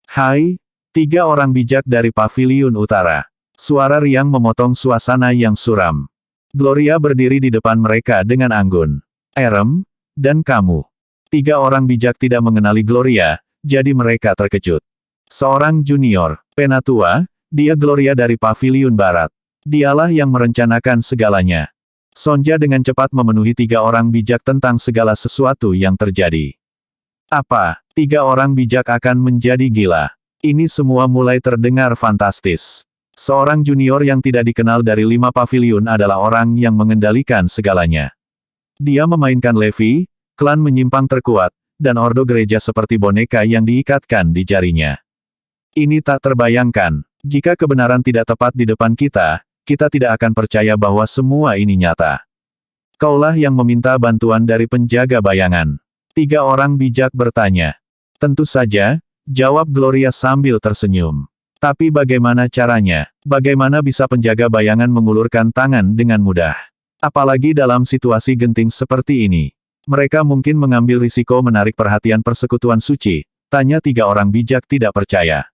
S1: Hai, 3 orang bijak dari Paviliun Utara. Suara riang memotong suasana yang suram. Gloria berdiri di depan mereka dengan anggun. Erem, dan kamu. 3 orang bijak tidak mengenali Gloria, jadi mereka terkejut. Seorang junior, penatua, dia Gloria dari Paviliun Barat. Dialah yang merencanakan segalanya. Sonja dengan cepat memenuhi 3 orang bijak tentang segala sesuatu yang terjadi. Apa, 3 orang bijak akan menjadi gila? Ini semua mulai terdengar fantastis. Seorang junior yang tidak dikenal dari 5 paviliun adalah orang yang mengendalikan segalanya. Dia memainkan Levi, klan menyimpang terkuat, dan ordo gereja seperti boneka yang diikatkan di jarinya. Ini tak terbayangkan. Jika kebenaran tidak tepat di depan kita, kita tidak akan percaya bahwa semua ini nyata. Kaulah yang meminta bantuan dari penjaga bayangan. 3 orang bijak bertanya. Tentu saja, jawab Gloria sambil tersenyum. Tapi bagaimana caranya? Bagaimana bisa penjaga bayangan mengulurkan tangan dengan mudah? Apalagi dalam situasi genting seperti ini. Mereka mungkin mengambil risiko menarik perhatian persekutuan suci, tanya 3 orang bijak tidak percaya.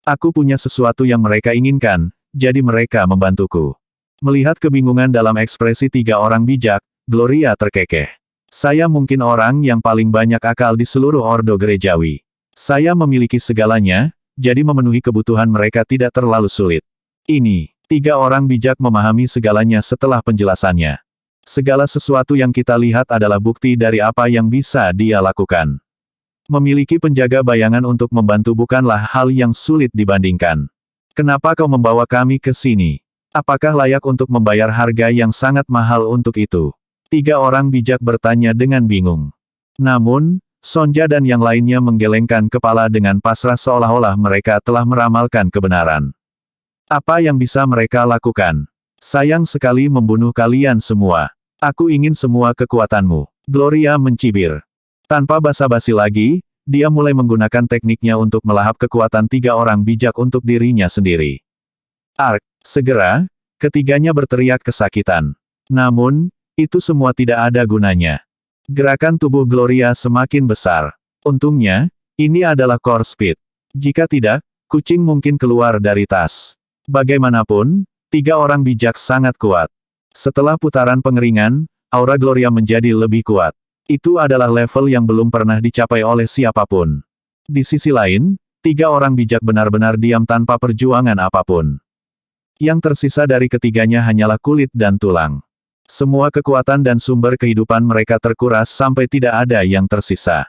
S1: Aku punya sesuatu yang mereka inginkan, jadi mereka membantuku. Melihat kebingungan dalam ekspresi 3 orang bijak, Gloria terkekeh. Saya mungkin orang yang paling banyak akal di seluruh Ordo Gerejawi. Saya memiliki segalanya, jadi memenuhi kebutuhan mereka tidak terlalu sulit. Ini, 3 orang bijak memahami segalanya setelah penjelasannya. Segala sesuatu yang kita lihat adalah bukti dari apa yang bisa dia lakukan. Memiliki penjaga bayangan untuk membantu bukanlah hal yang sulit dibandingkan. Kenapa kau membawa kami ke sini? Apakah layak untuk membayar harga yang sangat mahal untuk itu? 3 orang bijak bertanya dengan bingung. Namun, Sonja dan yang lainnya menggelengkan kepala dengan pasrah seolah-olah mereka telah meramalkan kebenaran. Apa yang bisa mereka lakukan? Sayang sekali membunuh kalian semua. Aku ingin semua kekuatanmu. Gloria mencibir. Tanpa basa-basi lagi, dia mulai menggunakan tekniknya untuk melahap kekuatan 3 orang bijak untuk dirinya sendiri. Ark, segera, ketiganya berteriak kesakitan. Namun, itu semua tidak ada gunanya. Gerakan tubuh Gloria semakin besar. Untungnya, ini adalah core speed. Jika tidak, kucing mungkin keluar dari tas. Bagaimanapun, 3 orang bijak sangat kuat. Setelah putaran pengeringan, aura Gloria menjadi lebih kuat. Itu adalah level yang belum pernah dicapai oleh siapapun. Di sisi lain, 3 orang bijak benar-benar diam tanpa perjuangan apapun. Yang tersisa dari ketiganya hanyalah kulit dan tulang. Semua kekuatan dan sumber kehidupan mereka terkuras sampai tidak ada yang tersisa.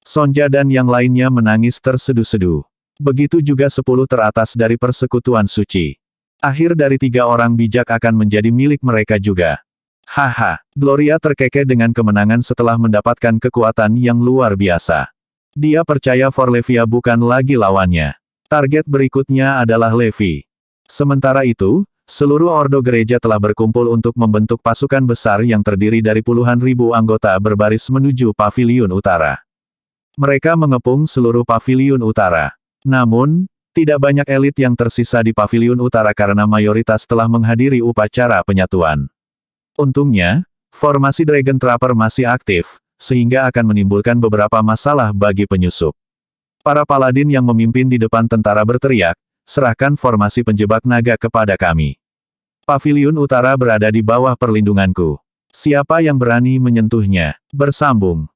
S1: Sonja dan yang lainnya menangis terseduh-seduh. Begitu juga 10 teratas dari persekutuan suci. Akhir dari 3 orang bijak akan menjadi milik mereka juga. Haha, Gloria terkekeh dengan kemenangan setelah mendapatkan kekuatan yang luar biasa. Dia percaya Forlevia bukan lagi lawannya. Target berikutnya adalah Levi. Sementara itu, seluruh Ordo Gereja telah berkumpul untuk membentuk pasukan besar yang terdiri dari puluhan ribu anggota berbaris menuju Paviliun Utara. Mereka mengepung seluruh Paviliun Utara. Namun, tidak banyak elit yang tersisa di Paviliun Utara karena mayoritas telah menghadiri upacara penyatuan. Untungnya, formasi Dragon Trapper masih aktif, sehingga akan menimbulkan beberapa masalah bagi penyusup. Para paladin yang memimpin di depan tentara berteriak, serahkan formasi penjebak naga kepada kami. Paviliun Utara berada di bawah perlindunganku. Siapa yang berani menyentuhnya? Bersambung.